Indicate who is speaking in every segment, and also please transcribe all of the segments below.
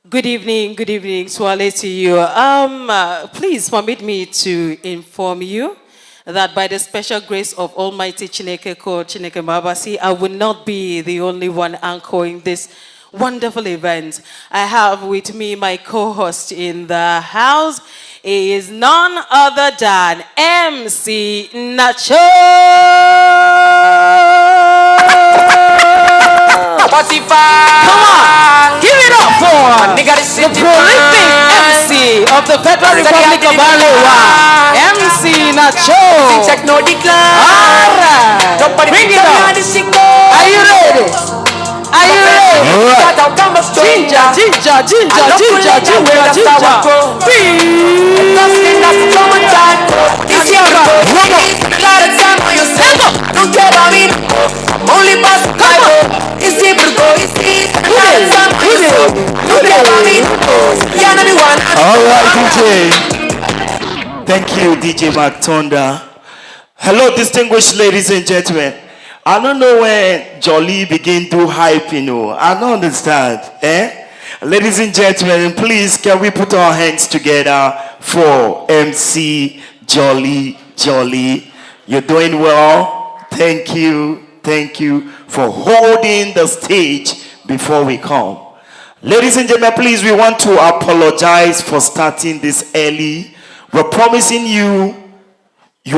Speaker 1: Good evening, Swale to you. Please permit me to inform you that by the special grace of Almighty Chineke Ko Chineke Mabasi, I will not be the only one anchoring this wonderful event. I have with me my co-host in the house. He is none other than MC Nacho. Come on, give it up for the prolific MC of the Federal Republic of Aloha, MC Nacho. Alright, bring it on. Are you ready? Are you ready? Ginger.
Speaker 2: All right, DJ. Thank you, DJ Mark Tonda. Hello, distinguished ladies and gentlemen. I don't know when Jolly begin to hype, I don't understand. Ladies and gentlemen, please, can we put our hands together for MC Jolly. You're doing well. Thank you for holding the stage before we come. Ladies and gentlemen, please, we want to apologize for starting this early. We're promising you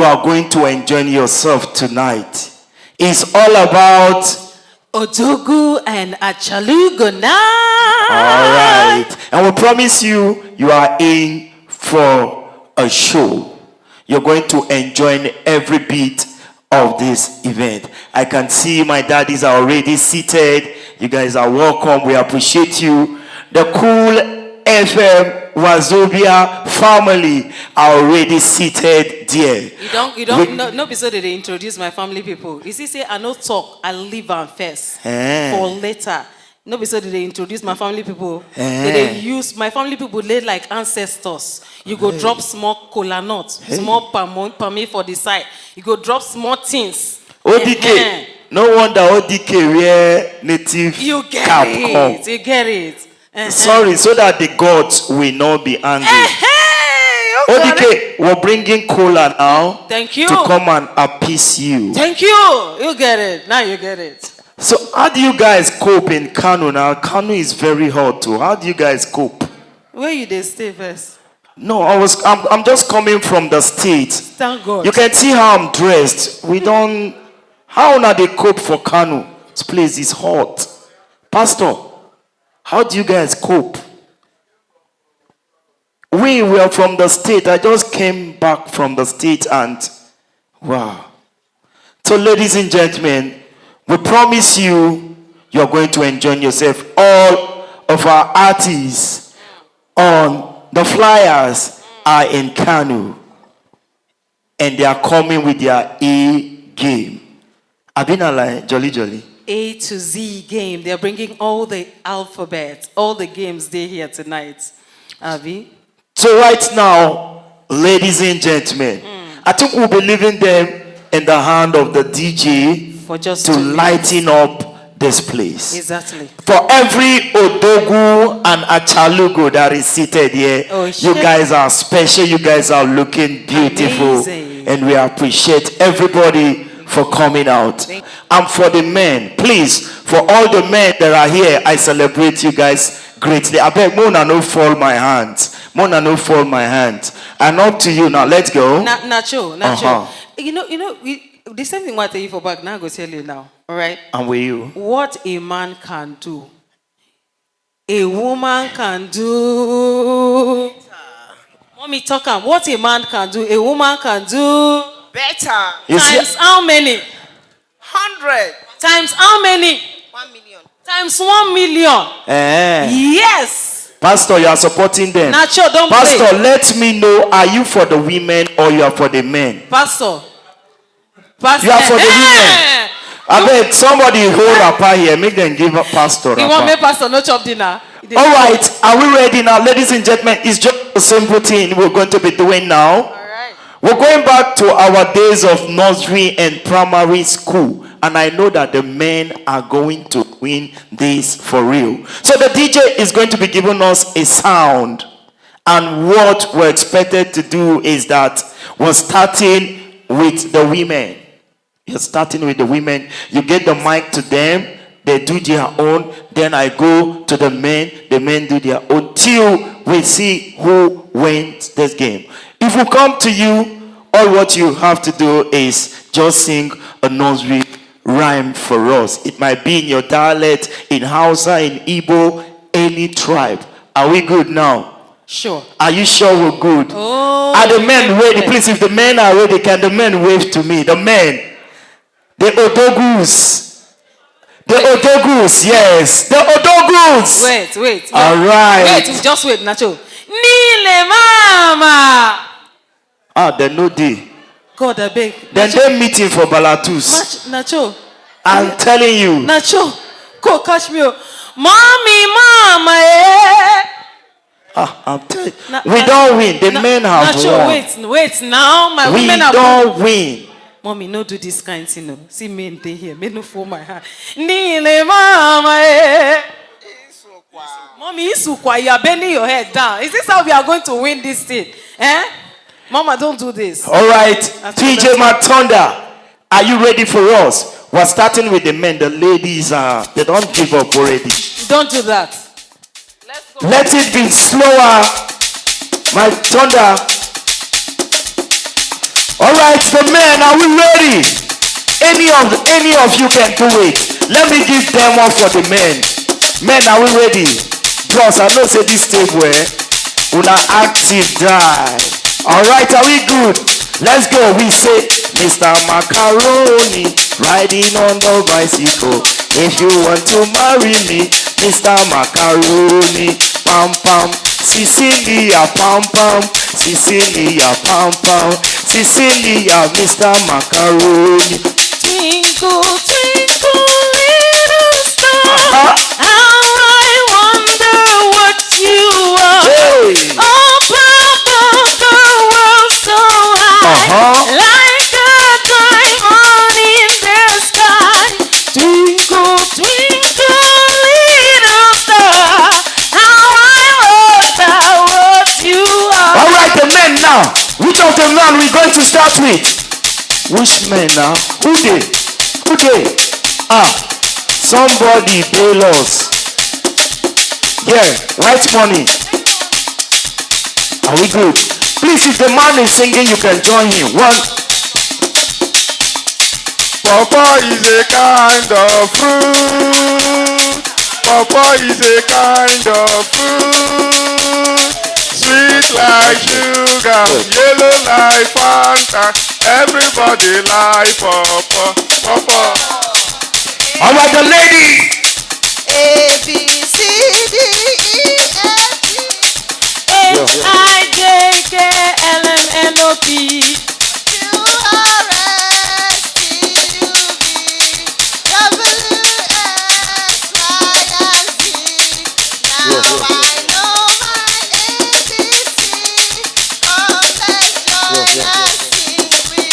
Speaker 2: are going to enjoy yourself tonight. It's all about
Speaker 1: ODUGWU and ACHALUGO now.
Speaker 2: All right. And we promise you are in for a show. You're going to enjoy every bit of this event. I can see my daddies are already seated. You guys are welcome. We appreciate you. The cool FM Wazobia family are already seated there.
Speaker 1: You don't no be so that they introduce my family people. You see, say I no talk, I live and first for later. No be so that they introduce my family people. They use my family people they like ancestors. You go drop small kola nut, small palm for the side. You go drop small things.
Speaker 2: ODK. No wonder ODK wear native
Speaker 1: you get
Speaker 2: cap
Speaker 1: it.
Speaker 2: come.
Speaker 1: You get it.
Speaker 2: Sorry, so that the gods will not be angry. ODK, we're bringing cola now.
Speaker 1: Thank you.
Speaker 2: To come and appease you.
Speaker 1: Thank you. You get it. Now you get it.
Speaker 2: So how do you guys cope in Kano now? Kano is very hot too. How do you guys cope?
Speaker 1: Where you they stay first?
Speaker 2: No, I'm just coming from the States.
Speaker 1: Thank God.
Speaker 2: You can see how I'm dressed. How now they cope for Kano? This place is hot. Pastor, how do you guys cope? We were from the state. I just came back from the state and wow. So ladies and gentlemen, we promise you're going to enjoy yourself. All of our artists on the flyers are in Kano. And they are coming with their A game. I've been like jolly.
Speaker 1: A to Z game. They're bringing all the alphabet, all the games they're here tonight. Avi?
Speaker 2: So right now, ladies and gentlemen, I think we'll be leaving them in the hand of the DJ
Speaker 1: for just
Speaker 2: to lighten up this place.
Speaker 1: Exactly.
Speaker 2: For every ODUGWU and ACHALUGO that is seated here, you guys are special. You guys are looking beautiful.
Speaker 1: Amazing.
Speaker 2: And we appreciate everybody for coming out. And for the men, please, for all the men that are here, I celebrate you guys greatly. I beg Mona no fall my hands. And up to you now. Let's go.
Speaker 1: Nacho. You know, the same thing I tell you for back now. I go tell you now. All right.
Speaker 2: And with you.
Speaker 1: What a man can do, a woman can do. Mommy talk on what a man can do, a woman can do
Speaker 3: better.
Speaker 1: Times how many?
Speaker 3: 100.
Speaker 1: Times how many?
Speaker 3: 1 million.
Speaker 1: Times 1 million. Yes.
Speaker 2: Pastor, you are supporting them.
Speaker 1: Nacho, don't
Speaker 2: Pastor,
Speaker 1: play.
Speaker 2: let me know, are you for the women or you are for the men?
Speaker 1: Pastor.
Speaker 2: You are for the women. I beg somebody hold rapper here. Make them give a pastor rapper.
Speaker 1: You want me pastor no chop dinner?
Speaker 2: All right. Are we ready now? Ladies and gentlemen, it's just a simple thing we're going to be doing now.
Speaker 1: All right.
Speaker 2: We're going back to our days of nursery and primary school. and I know that the men are going to win this for real. So the DJ is going to be giving us a sound, and what we're expected to do is that we're starting with the women. You're starting with the women. You get the mic to them. They do their own. Then I go to the men. The men do their own till we see who wins this game. If we come to you, all what you have to do is just sing a nursery rhyme for us. It might be in your dialect, in Hausa, in Igbo, any tribe. Are we good now?
Speaker 1: Sure.
Speaker 2: Are you sure we're good?
Speaker 1: Oh,
Speaker 2: are the men ready? Please, if the men are ready, can the men wave to me? The men. The ODUGWUs. The ODUGWUs, yes. The ODUGWUs.
Speaker 1: Wait.
Speaker 2: All right.
Speaker 1: Wait, just wait, Nacho. Nile mama.
Speaker 2: Ah, they know they.
Speaker 1: God, I beg.
Speaker 2: Then they meeting for Balatus.
Speaker 1: Nacho.
Speaker 2: I'm telling you.
Speaker 1: Nacho, go catch me. Mommy, mama, eh.
Speaker 2: Ah, I'm telling you. We don't win. The men have
Speaker 1: Nacho,
Speaker 2: won.
Speaker 1: wait now. My
Speaker 2: We
Speaker 1: women have
Speaker 2: don't win.
Speaker 1: Mommy, no do this kind thing, no. See me in here. Me no fool my heart. Nile mama, eh. Mommy, Isukwa, you are bending your head down. Is this how we are going to win this thing? Eh? Mama, don't do this.
Speaker 2: All right. TJ Matonda, are you ready for us? We're starting with the men. The ladies, they don't give up already.
Speaker 1: Don't do that. Let's go.
Speaker 2: Let it be slower. My thunder. All right, the men, are we ready? Any of you can do it. Let me give them one for the men. Men, are we ready? Bros, I know say this table una active die. All right, are we good? Let's go. We say, Mr. Macaroni, riding on the bicycle. If you want to marry me, Mr. Macaroni, pam pam, Sicilia, pam pam, Sicilia, pam pam, Sicilia, Mr. Macaroni.
Speaker 1: Twinkle, twinkle, little star, how I wonder what you are.
Speaker 2: Hey.
Speaker 1: Up above the world so high, like a diamond in the sky. Twinkle, twinkle, little star, how I wonder what you are.
Speaker 2: All right, the men now. Which of the men we're going to start with? Which men now? Who they? Somebody bail us. Yeah, white money. Are we good? Please, if the man is singing, you can join him. One.
Speaker 4: Pawpaw is a kind of fruit. Pawpaw is a kind of fruit. Sweet like sugar, yellow like Fanta. Everybody like pawpaw, pawpaw.
Speaker 2: All right, the ladies.
Speaker 3: A, B, C, D, E, F, G.
Speaker 1: H, I, J, K, L, M, N, O, P.
Speaker 3: Q, R, S, T, U, V, W, X, Y, and Z. Now I know my ABC. Come, let's join and sing with me.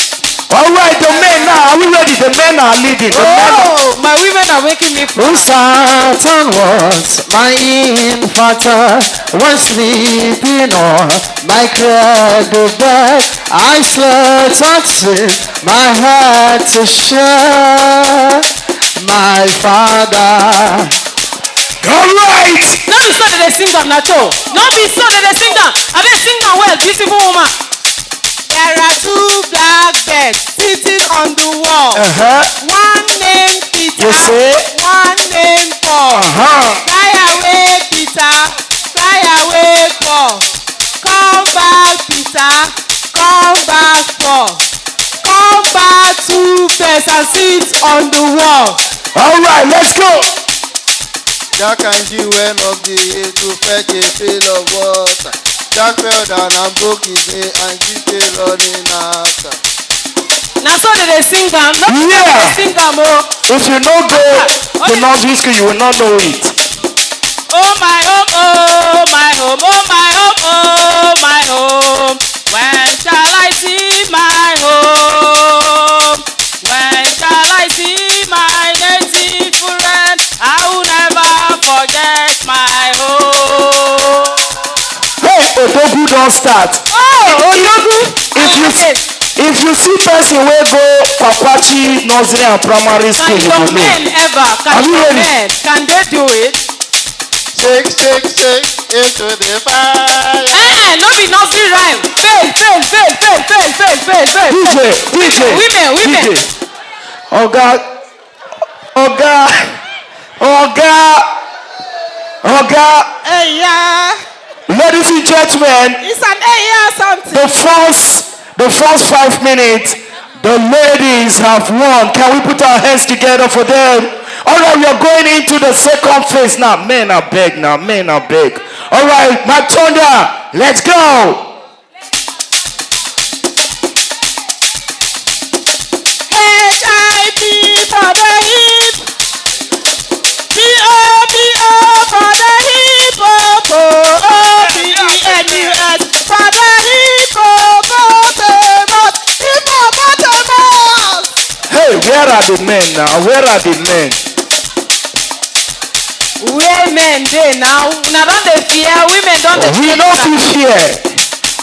Speaker 2: All right, the men now. Are we ready? The men are leading. The men are...
Speaker 1: Oh, my women are waking me from
Speaker 5: Saturn was my inverter when sleeping on my cradle bed. I slept until my head to share. My father.
Speaker 2: All right.
Speaker 1: no be so that they sing am Nacho. No be so that they sing am. I beg sing am well, beautiful woman. There are two blackbirds sitting on the wall. One named Peter,
Speaker 2: You say?
Speaker 1: one named Paul. Fly away, Peter. Fly away, Paul. Come back, Peter. Come back, Paul. Come back, two birds and sit on the wall.
Speaker 2: All right, let's go.
Speaker 4: Jack and Jill went up the hill to fetch a pail of water. Jack fell down and broke his knee and Jill came running after.
Speaker 1: Now so they sing am. No,
Speaker 2: Yeah.
Speaker 1: they sing am oh.
Speaker 2: If you no go to nursery school, you will not know it.
Speaker 1: Oh my home, oh my home, oh my home, oh my home. When shall I see my home? When shall I see
Speaker 2: don't start.
Speaker 1: Oh,
Speaker 2: If you see person wey go Kwakwachi nursery and primary school,
Speaker 1: can
Speaker 2: you
Speaker 1: your
Speaker 2: go know.
Speaker 1: men ever?
Speaker 2: Are
Speaker 1: Can
Speaker 2: you
Speaker 1: your
Speaker 2: ready?
Speaker 1: men? Can they do it?
Speaker 4: Shake, shake, shake into the fire.
Speaker 1: No be nursery rhyme. Fail.
Speaker 2: DJ.
Speaker 1: Women.
Speaker 2: Oga.
Speaker 1: Hey, yeah.
Speaker 2: Ladies and gentlemen,
Speaker 1: It's an something.
Speaker 2: the first 5 minutes, the ladies have won. Can we put our hands together for them? All right, we are going into the second phase now. Men are big. All right, Matonda, let's go.
Speaker 1: HIP for the hip. BOBO for the hip. OBENUS for the hippopotamus.
Speaker 2: Hey, where are the men now? Where are the men?
Speaker 1: Where men dey now? Now don't they fear? Women don't they
Speaker 2: We
Speaker 1: fear?
Speaker 2: don't feel fear.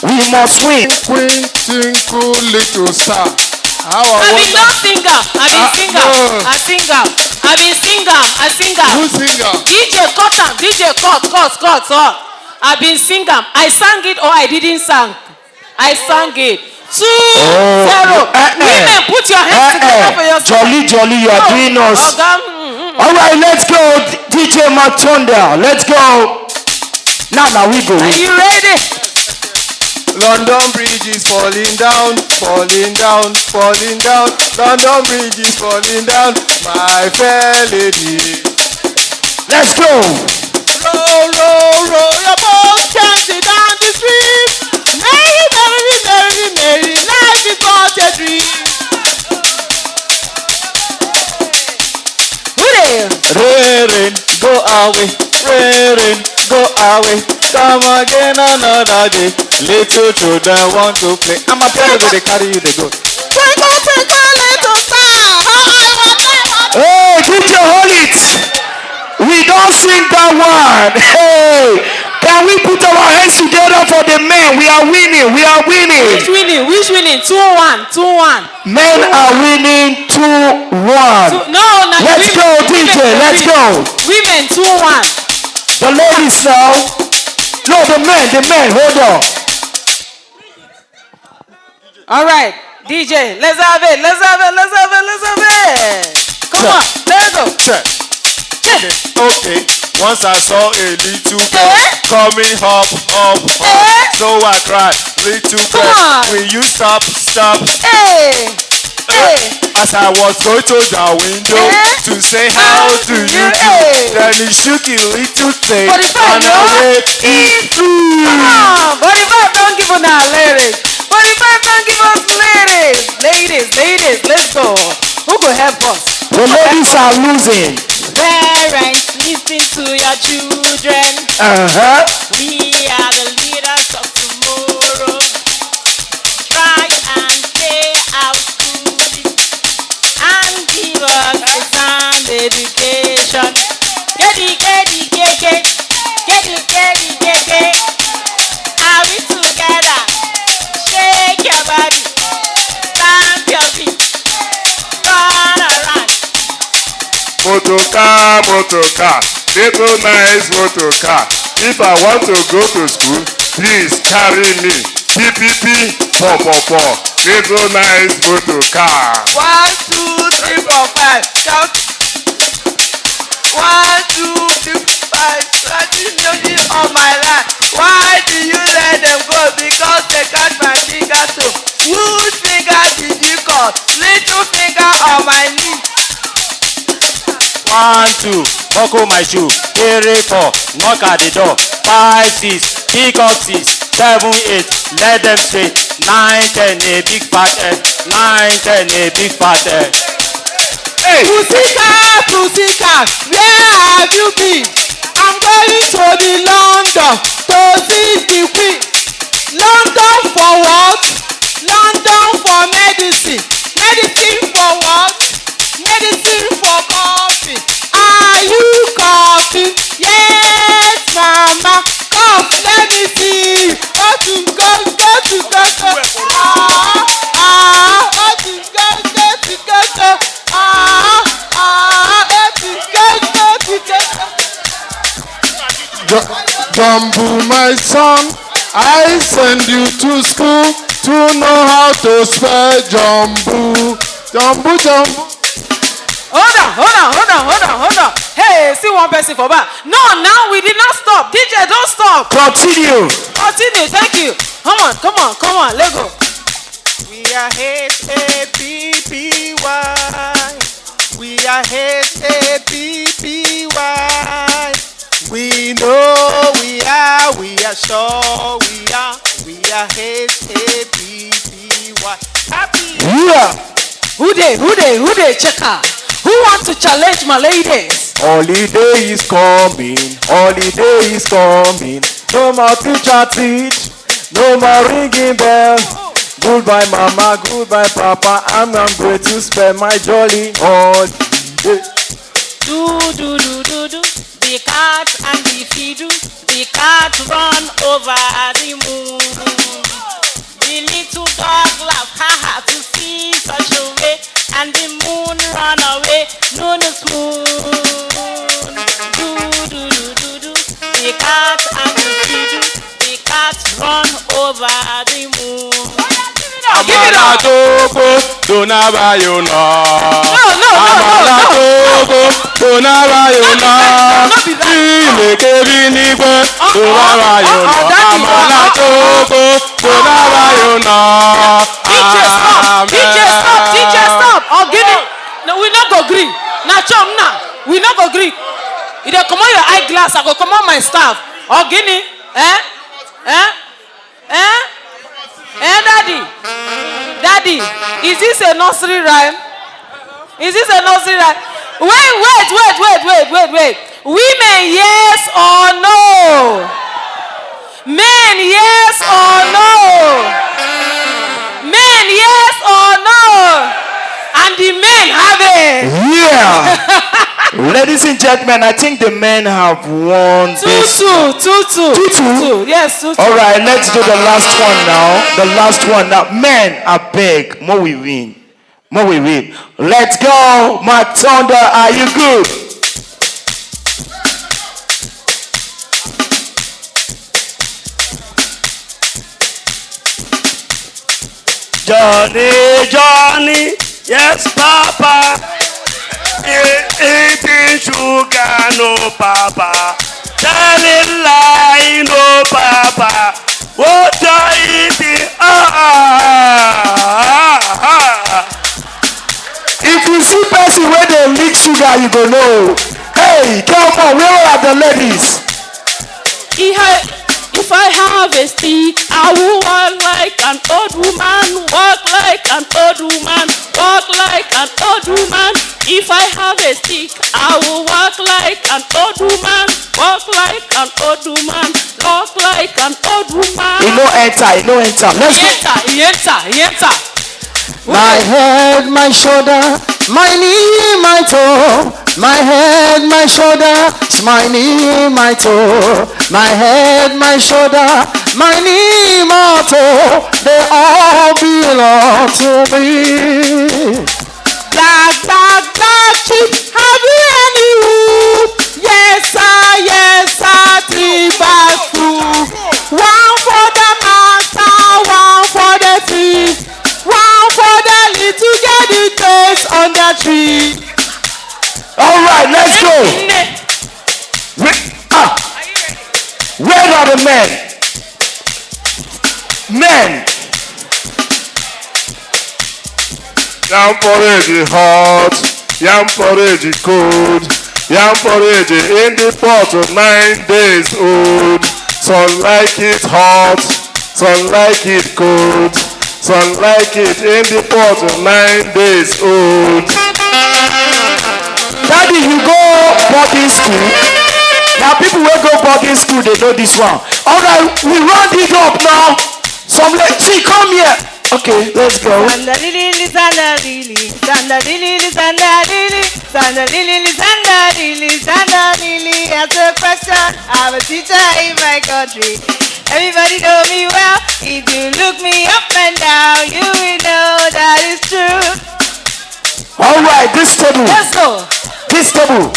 Speaker 2: We must win.
Speaker 4: Queen, twinkle, little star. How I
Speaker 1: I be
Speaker 4: wonder.
Speaker 1: not singer. I be singer.
Speaker 4: no.
Speaker 1: I singer. I be singer. I singer.
Speaker 4: Who singer?
Speaker 1: DJ cut am. DJ cut. I been sing am. I sang it or I didn't sang. I sang it. 2-0. Women, put your hands together for yourself.
Speaker 2: Jolly, you are doing us. All right, let's go, DJ Matonda. Let's go. Now we go.
Speaker 1: Are you ready?
Speaker 4: London Bridge is falling down. London Bridge is falling down. My fair lady.
Speaker 2: Let's go.
Speaker 1: Roll your boat gently down the stream. Merry, life is but a dream.
Speaker 4: Rain, go away. Come again another day. Little children want to play. I'm a piano, they carry you, they go.
Speaker 1: Twinkle, little star.
Speaker 2: Hey, DJ, hold it. We don't sing that one. Hey, can we put our hands together for the men? We are winning.
Speaker 1: Which winning? 2-1.
Speaker 2: Men are winning 2-1.
Speaker 1: No.
Speaker 2: Let's go, DJ. Let's go.
Speaker 1: Women 2-1.
Speaker 2: The ladies now. No, the men. Hold on.
Speaker 1: All right, DJ. Let's have it. Come on, let's go.
Speaker 4: Okay. Once I saw a little boy coming up. So I cried, little
Speaker 1: Come
Speaker 4: boy,
Speaker 1: on.
Speaker 4: will you stop?
Speaker 1: Hey.
Speaker 4: As I was going to the window to say how do you do, then he shook his little thing
Speaker 1: 45,
Speaker 4: and
Speaker 1: no?
Speaker 4: away he flew.
Speaker 1: Come on, 45 don't give us our lyrics. 45 don't give us lyrics. Ladies, let's go. Who could help us?
Speaker 2: The ladies are losing.
Speaker 1: Parents, listen to your children. We are the leaders of tomorrow. Try and stay out school and give us a sound education. Get it. Are we together? Shake your body, stamp your feet, turn around.
Speaker 4: Motorcar, little nice motorcar. If I want to go to school, please carry me. PPP, little nice motorcar.
Speaker 3: 1, 2, 3, 4, 5. Shout. 1, 2, 3, 5. Continuing on my line. Why do you let them go? Because they catch my finger so. Which finger did you cut? Little finger on my knee.
Speaker 5: 1, 2, buckle my shoe. 3, 4, knock at the door. 5, 6, pick up 6, 7, 8, let them straight. 9, 10, a big fat head. 9, 10, a big fat head.
Speaker 2: Hey,
Speaker 1: Pussycat, where have you been? I'm going to the London to see the queen. London for what? London for medicine. Medicine for what? Medicine for coffee. Are you coughing? Yes, mama. Cough, let me see. Go to
Speaker 4: Jumbo, my son, I send you to school to know how to spell jumbo. Jumbo, jumbo.
Speaker 1: Hold on. Hey, see one person for back. No, now we did not stop. DJ, don't stop.
Speaker 2: Continue.
Speaker 1: Thank you. Come on, let's go. We are H-A-P-P-Y. We are H-A-P-P-Y. We know we are sure we are H-A-P-P-Y. Happy.
Speaker 2: Yeah.
Speaker 1: Who they, checker? Who wants to challenge my ladies?
Speaker 5: Holiday is coming. No more teacher teach. No more ringing bell. Goodbye mama, goodbye papa. I'm going to spend my jolly holiday.
Speaker 1: Do. The cat and the fiddle. The cat run over the moon. The little dog laugh, haha, to see such a way. And the moon run away, no spoon. Do. The cat and the fiddle. The cat run over the moon. Give it up.
Speaker 5: Don't have you know.
Speaker 1: No.
Speaker 5: Don't have you know.
Speaker 1: DJ, stop. Oh, give it. No, we not go green. Now, chum, now. We not go green. If they come on your eyeglass, I go come on my staff. Oh, guinea. Daddy, is this a nursery rhyme? Wait. Women, yes or no? Men, yes or no? Men, yes or no? And the men have it.
Speaker 2: Yeah. Ladies and gentlemen, I think the men have won this.
Speaker 1: 2-2. Yes, 2-2.
Speaker 2: All right, let's do the last one now. Men, I beg, more we win. Let's go, Mark Thunder. Are you good?
Speaker 5: Johnny, yes, Papa. Eating sugar, no, Papa. Telling lie, no, Papa. What are you eating?
Speaker 2: If you see person where they mix sugar, you go know. Hey, come on, where are the ladies?
Speaker 6: If I have a stick, I will walk like an old woman. Walk like an old woman. Walk like an old woman. If I have a stick, I will walk like an old woman. Walk like an old woman. Walk like an old woman.
Speaker 2: You know enter. Let's go.
Speaker 1: He enter.
Speaker 7: My head, my shoulder, my knee, my toe. My head, my shoulder, my knee, my toe. My head, my shoulder, my knee, my toe. They all belong to me.
Speaker 1: Black sheep, have you any wood? Yes, sir, 3 bags full. One for the master, one for the thief. One for the little get the taste on the tree.
Speaker 2: All right, let's go. Where are the men?
Speaker 4: Yam porridge hot, yam porridge cold, yam porridge in the pot 9 days old. Some like it hot, some like it cold, some like it in the pot 9 days old.
Speaker 2: Daddy, you go boarding school. Now people will go boarding school, they know this one. All right, we round it up now. Some lady, come here. Okay, let's go.
Speaker 3: Sanda lili, that's a question. I'm a teacher in my country. Everybody know me well. If you look me up and down, you will know that is true.
Speaker 2: All right, this table.
Speaker 1: Let's go.
Speaker 2: This table.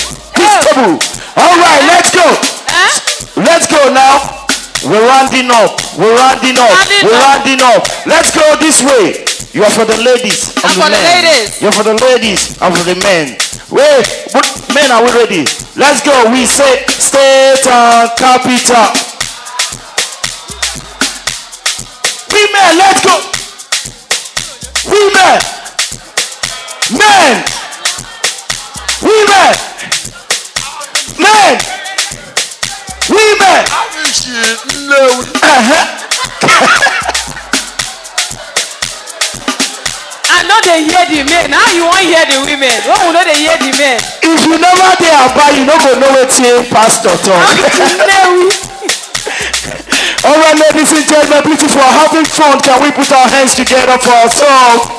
Speaker 2: All right, let's go. Let's go now. We're rounding up. We're rounding up. We're rounding up. Let's go this way. You are for the ladies and the men. You're for the ladies and for the men. Wait, men, are we ready? Let's go. We say state and capital. Women, let's go. Women. Men. Women. Men. Women.
Speaker 3: I know they hear the men. Now you won't hear the women. Oh, no, they hear the men.
Speaker 2: If you never there about, you don't go know what pastor talk. All right, ladies and gentlemen, beautiful, having fun. Can we put our hands together for ourselves?